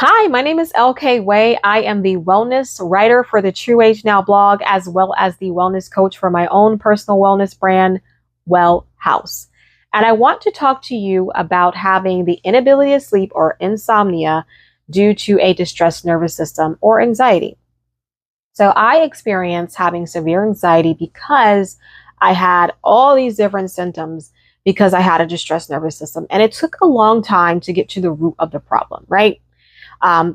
Hi, my name is LK Way. I am the wellness writer for the True Age Now blog, as well as the wellness coach for my own personal wellness brand, Well House. And I want to talk to you about having the inability to sleep or insomnia due to a distressed nervous system or anxiety. So I experienced having severe anxiety because I had all these different symptoms because I had a distressed nervous system. And it took a long time to get to the root of the problem, right?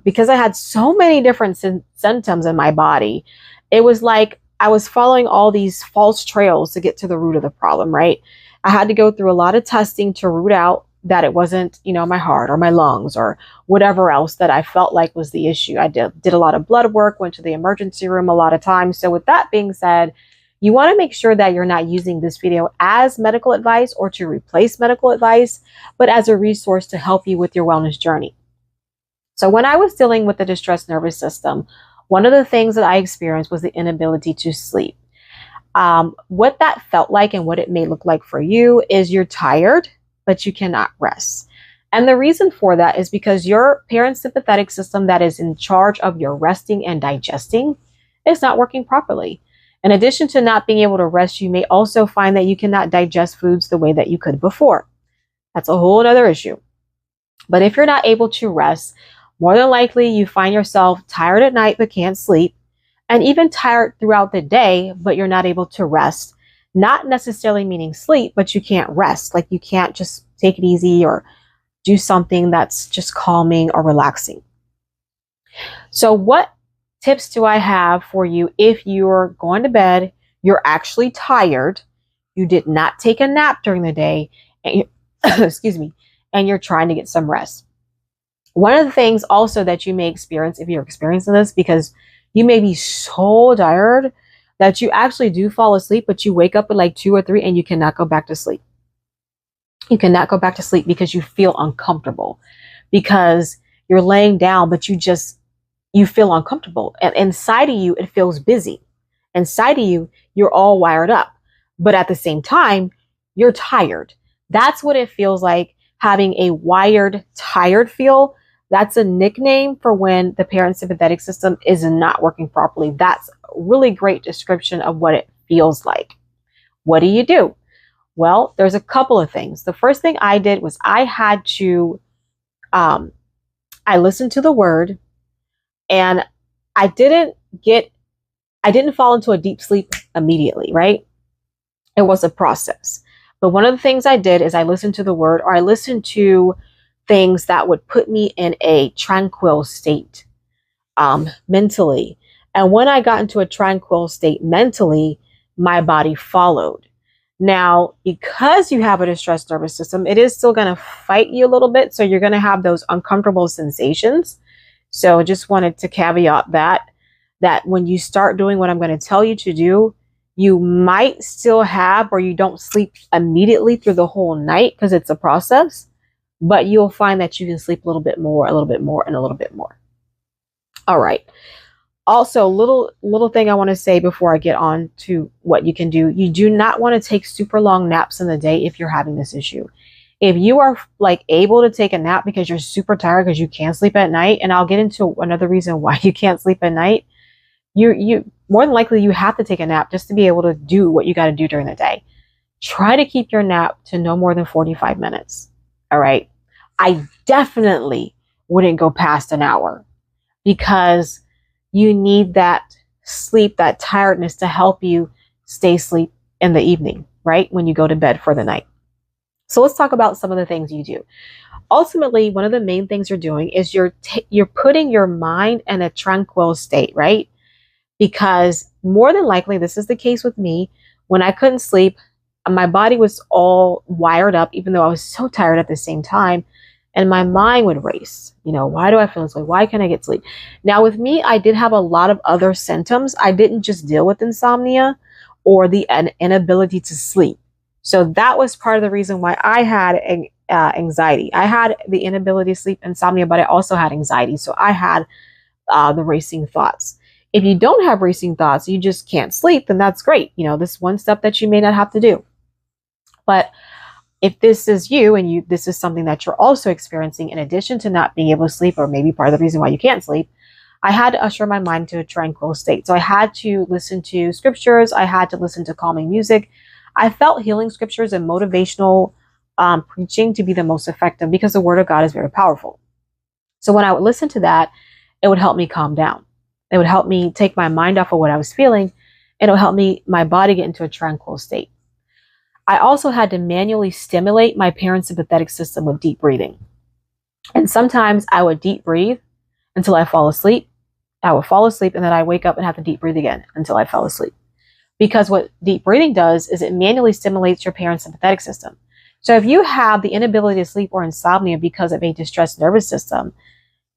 Because I had so many different symptoms in my body. It was like I was following all these false trails to get to the root of the problem, right? I had to go through a lot of testing to root out that it wasn't, my heart or my lungs or whatever else that I felt like was the issue. I did a lot of blood work, went to the emergency room a lot of times. So with that being said, you want to make sure that you're not using this video as medical advice or to replace medical advice, but as a resource to help you with your wellness journey. So when I was dealing with the distressed nervous system, one of the things that I experienced was the inability to sleep. What that felt like and what it may look like for you is you're tired, but you cannot rest. And the reason for that is because your parasympathetic system that is in charge of your resting and digesting is not working properly. In addition to not being able to rest, you may also find that you cannot digest foods the way that you could before. That's a whole other issue. But if you're not able to rest, more than likely you find yourself tired at night but can't sleep, and even tired throughout the day, but you're not able to rest. Not necessarily meaning sleep, but you can't rest. Like you can't just take it easy or do something that's just calming or relaxing. So what tips do I have for you if you're going to bed, you're actually tired, you did not take a nap during the day, and excuse me, and you're trying to get some rest? One of the things also that you may experience if you're experiencing this, because you may be so tired that you actually do fall asleep, but you wake up at like 2 or 3 and you cannot go back to sleep. You cannot go back to sleep because you feel uncomfortable, because you're laying down, but you feel uncomfortable. And inside of you, it feels busy. Inside of you, you're all wired up, but at the same time, you're tired. That's what it feels like having a wired, tired feel. That's a nickname for when the parasympathetic system is not working properly. That's a really great description of what it feels like. What do you do? Well, there's a couple of things. The first thing I did was I had to, I listened to the word, and I didn't fall into a deep sleep immediately, right? It was a process. But one of the things I did is I listened to the word, or I listened to things that would put me in a tranquil state mentally. And when I got into a tranquil state mentally, my body followed. Now, because you have a distressed nervous system, it is still going to fight you a little bit. So you're going to have those uncomfortable sensations. So I just wanted to caveat that when you start doing what I'm going to tell you to do, you might still have, or you don't sleep immediately through the whole night because it's a process, but you'll find that you can sleep a little bit more, and a little bit more. All right. Also, little thing I want to say before I get on to what you can do. You do not want to take super long naps in the day if you're having this issue. If you are like able to take a nap because you're super tired because you can't sleep at night, and I'll get into another reason why you can't sleep at night, you more than likely you have to take a nap just to be able to do what you got to do during the day. Try to keep your nap to no more than 45 minutes. All right. I definitely wouldn't go past an hour, because you need that sleep, that tiredness to help you stay asleep in the evening, right? When you go to bed for the night. So let's talk about some of the things you do. Ultimately, one of the main things you're doing is you're putting your mind in a tranquil state, right? Because more than likely, this is the case with me. When I couldn't sleep, my body was all wired up, even though I was so tired at the same time. And my mind would race. Why do I feel this way? Why can't I get sleep? Now with me, I did have a lot of other symptoms. I didn't just deal with insomnia or the inability to sleep. So that was part of the reason why I had anxiety. I had the inability to sleep, insomnia, but I also had anxiety. So I had the racing thoughts. If you don't have racing thoughts, you just can't sleep, then that's great. You know, this is one step that you may not have to do. But if this is you and this is something that you're also experiencing, in addition to not being able to sleep, or maybe part of the reason why you can't sleep, I had to usher my mind to a tranquil state. So I had to listen to scriptures. I had to listen to calming music. I felt healing scriptures and motivational preaching to be the most effective, because the word of God is very powerful. So when I would listen to that, it would help me calm down. It would help me take my mind off of what I was feeling, and it would help my body get into a tranquil state. I also had to manually stimulate my parasympathetic system with deep breathing. And sometimes I would deep breathe until I fall asleep. I would fall asleep, and then I wake up and have to deep breathe again until I fell asleep. Because what deep breathing does is it manually stimulates your parasympathetic system. So if you have the inability to sleep or insomnia because of a distressed nervous system,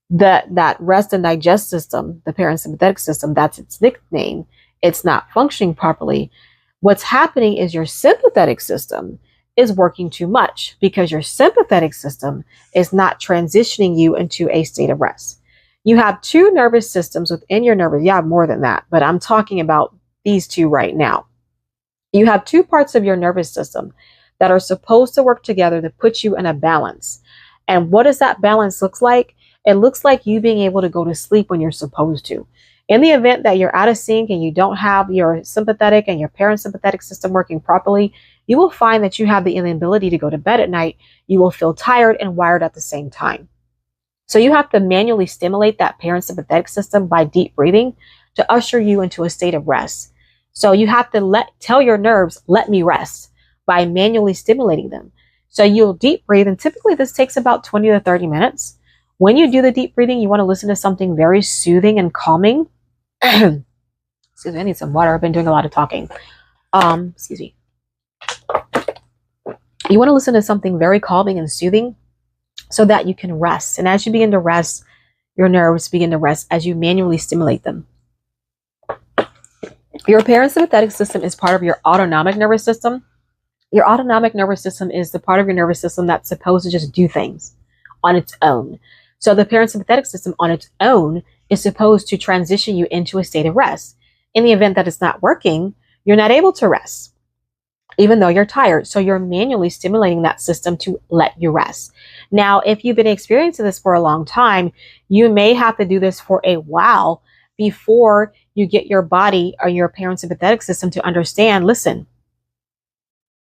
that rest and digest system, the parasympathetic system, that's its nickname, it's not functioning properly. What's happening is your sympathetic system is working too much, because your sympathetic system is not transitioning you into a state of rest. You have two nervous systems within your nervous. You have more than that, but I'm talking about these two right now. You have two parts of your nervous system that are supposed to work together to put you in a balance. And what does that balance look like? It looks like you being able to go to sleep when you're supposed to. In the event that you're out of sync and you don't have your sympathetic and your parasympathetic system working properly, you will find that you have the inability to go to bed at night. You will feel tired and wired at the same time. So you have to manually stimulate that parasympathetic system by deep breathing to usher you into a state of rest. So you have to tell your nerves, let me rest, by manually stimulating them. So you'll deep breathe, and typically this takes about 20 to 30 minutes. When you do the deep breathing, you want to listen to something very soothing and calming. Excuse me, I need some water. I've been doing a lot of talking. Excuse me. You want to listen to something very calming and soothing so that you can rest. And as you begin to rest, your nerves begin to rest as you manually stimulate them. Your parasympathetic system is part of your autonomic nervous system. Your autonomic nervous system is the part of your nervous system that's supposed to just do things on its own. So the parasympathetic system on its own is supposed to transition you into a state of rest. In the event that it's not working, you're not able to rest, even though you're tired. So you're manually stimulating that system to let you rest. Now, if you've been experiencing this for a long time, you may have to do this for a while before you get your body or your parasympathetic system to understand, listen,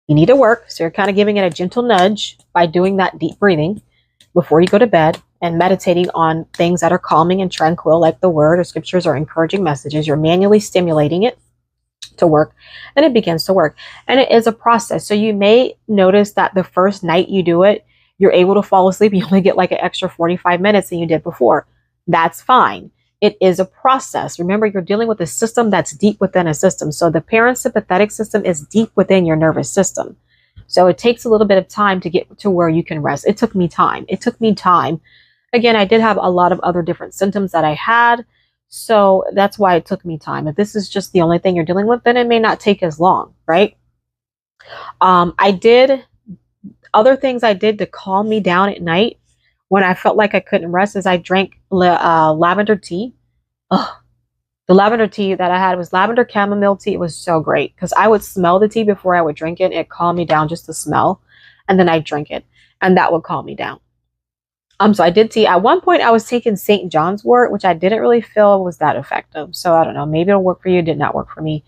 you need to work. So you're kind of giving it a gentle nudge by doing that deep breathing before you go to bed and meditating on things that are calming and tranquil, like the word or scriptures or encouraging messages. You're manually stimulating it to work, and it begins to work. And it is a process. So you may notice that the first night you do it, you're able to fall asleep. You only get like an extra 45 minutes than you did before. That's fine. It is a process. Remember, you're dealing with a system that's deep within a system. So the parasympathetic system is deep within your nervous system. So it takes a little bit of time to get to where you can rest. It took me time. Again, I did have a lot of other different symptoms that I had. So that's why it took me time. If this is just the only thing you're dealing with, then it may not take as long, right? Other things I did to calm me down at night when I felt like I couldn't rest is I drank lavender tea. The lavender tea that I had was lavender chamomile tea. It was so great because I would smell the tea before I would drink it. It calmed me down, just the smell. And then I'd drink it, and that would calm me down. So I did tea. At one point, I was taking St. John's wort, which I didn't really feel was that effective. So I don't know. Maybe it'll work for you. It did not work for me.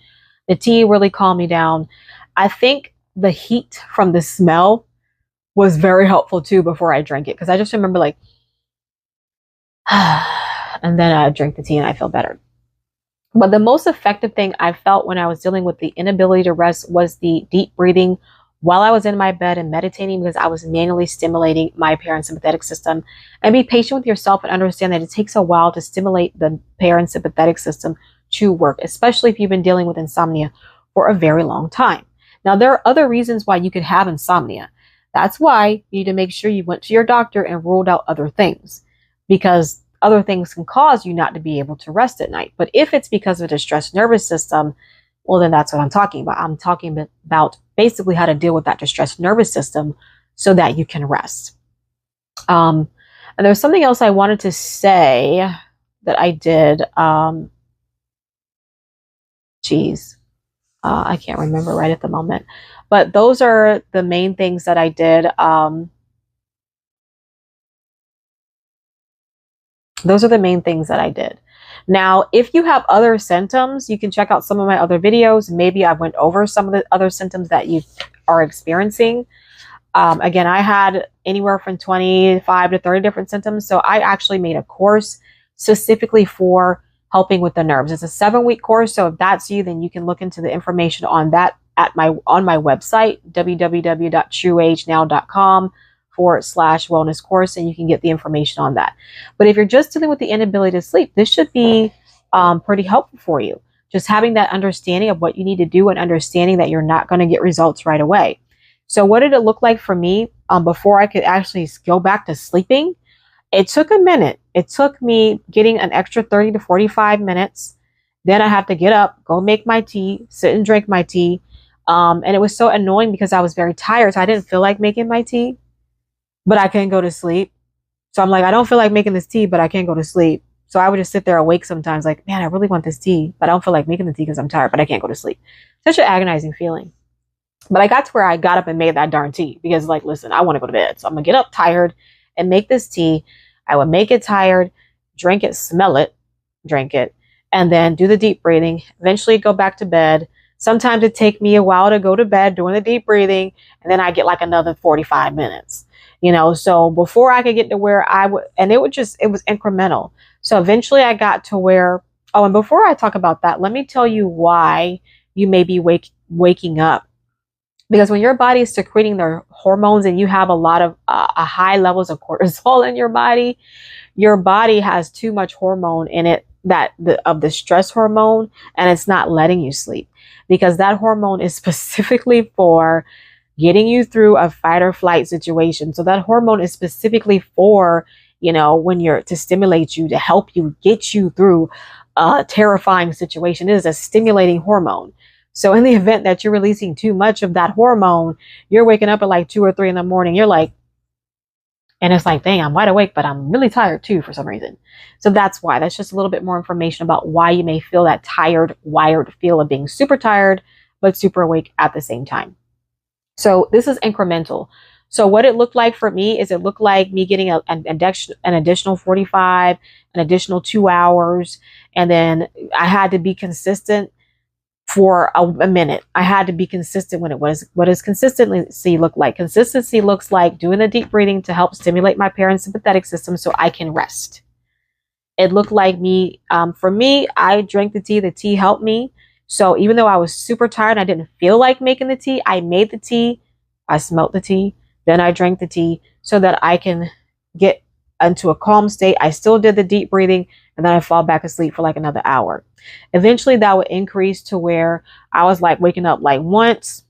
The tea really calmed me down. I think the heat from the smell was very helpful too before I drank it, because I just remember like, and then I drink the tea and I feel better. But the most effective thing I felt when I was dealing with the inability to rest was the deep breathing while I was in my bed and meditating, because I was manually stimulating my parasympathetic system. And be patient with yourself and understand that it takes a while to stimulate the parasympathetic system to work, especially if you've been dealing with insomnia for a very long time. Now, there are other reasons why you could have insomnia. That's why you need to make sure you went to your doctor and ruled out other things, because other things can cause you not to be able to rest at night. But if it's because of a distressed nervous system, well, then that's what I'm talking about. I'm talking about basically how to deal with that distressed nervous system so that you can rest. And there's something else I wanted to say that I did. Geez, I can't remember right at the moment. But those are the main things that I did. Those are the main things that I did. Now, if you have other symptoms, you can check out some of my other videos. Maybe I went over some of the other symptoms that you are experiencing. Again, I had anywhere from 25 to 30 different symptoms. So I actually made a course specifically for helping with the nerves. It's a 7-week course. So if that's you, then you can look into the information on that on my website, www.truagenow.com/wellness course, and you can get the information on that. But if you're just dealing with the inability to sleep, this should be pretty helpful for you. Just having that understanding of what you need to do and understanding that you're not going to get results right away. So what did it look like for me before I could actually go back to sleeping? It took a minute. It took me getting an extra 30 to 45 minutes. Then I had to get up, go make my tea, sit and drink my tea. And it was so annoying because I was very tired. So I didn't feel like making my tea, but I couldn't go to sleep. So I'm like, I don't feel like making this tea, but I can't go to sleep. So I would just sit there awake sometimes like, man, I really want this tea, but I don't feel like making the tea because I'm tired, but I can't go to sleep. Such an agonizing feeling. But I got to where I got up and made that darn tea because, like, listen, I want to go to bed. So I'm going to get up tired and make this tea. I would make it tired, drink it, smell it, drink it, and then do the deep breathing, eventually go back to bed. Sometimes it take me a while to go to bed doing the deep breathing, and then I get like another 45 minutes, so before I could get to where I would, and it was incremental. So eventually I got to where, oh, and before I talk about that, let me tell you why you may be waking up. Because when your body is secreting their hormones and you have a lot of high levels of cortisol in your body has too much hormone in it of the stress hormone, and it's not letting you sleep because that hormone is specifically for getting you through a fight or flight situation. So that hormone is specifically for, when you're to stimulate you, to help you get you through a terrifying situation. It is a stimulating hormone. So in the event that you're releasing too much of that hormone, you're waking up at like 2 or 3 in the morning. You're like, and it's like, dang, I'm wide awake, but I'm really tired too for some reason. So that's why. That's just a little bit more information about why you may feel that tired, wired feel of being super tired, but super awake at the same time. So this is incremental. So what it looked like for me is it looked like me getting an additional 45, an additional 2 hours. And then I had to be consistent for a minute. I had to be consistent when it was. What does consistency look like? Consistency looks like doing the deep breathing to help stimulate my parasympathetic system so I can rest. It looked like me, for me, I drank the tea. The tea helped me. So even though I was super tired, I didn't feel like making the tea. I made the tea. I smelt the tea. Then I drank the tea so that I can get into a calm state. I still did the deep breathing, and then I fall back asleep for like another hour. Eventually that would increase to where I was like waking up like once,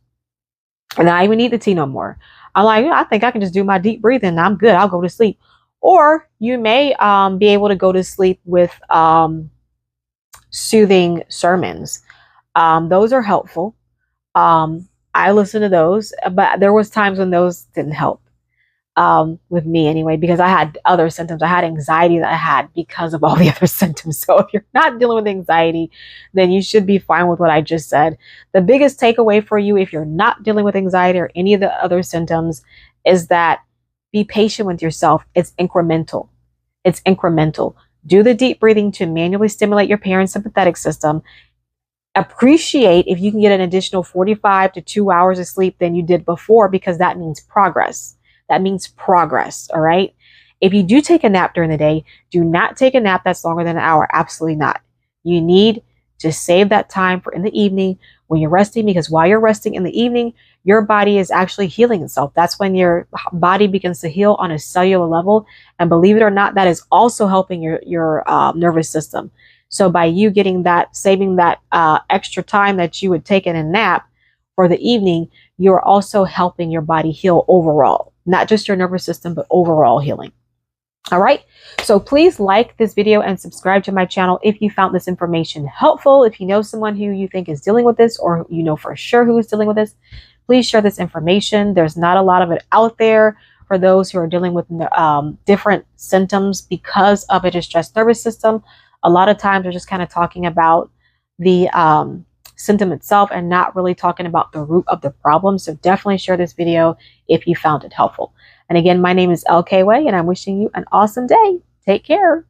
and I even need the tea no more. I'm like, I think I can just do my deep breathing and I'm good. I'll go to sleep. Or you may be able to go to sleep with soothing sermons. Those are helpful. I listen to those, but there was times when those didn't help. With me anyway, because I had other symptoms. I had anxiety that I had because of all the other symptoms. So if you're not dealing with anxiety, then you should be fine with what I just said. The biggest takeaway for you, if you're not dealing with anxiety or any of the other symptoms, is that be patient with yourself. It's incremental. It's incremental. Do the deep breathing to manually stimulate your parasympathetic system. Appreciate if you can get an additional 45 to 2 hours of sleep than you did before, because that means progress. That means progress, all right? If you do take a nap during the day, do not take a nap that's longer than an hour. Absolutely not. You need to save that time for in the evening when you're resting, because while you're resting in the evening, your body is actually healing itself. That's when your body begins to heal on a cellular level. And believe it or not, that is also helping your nervous system. So by you getting that, saving that extra time that you would take in a nap for the evening, you're also helping your body heal overall. Not just your nervous system, but overall healing. All right. So please like this video and subscribe to my channel if you found this information helpful. If you know someone who you think is dealing with this, or you know for sure who is dealing with this, please share this information. There's not a lot of it out there for those who are dealing with different symptoms because of a distressed nervous system. A lot of times they're just kind of talking about the symptom itself and not really talking about the root of the problem. So definitely share this video if you found it helpful. And again, my name is LK Way, and I'm wishing you an awesome day. Take care.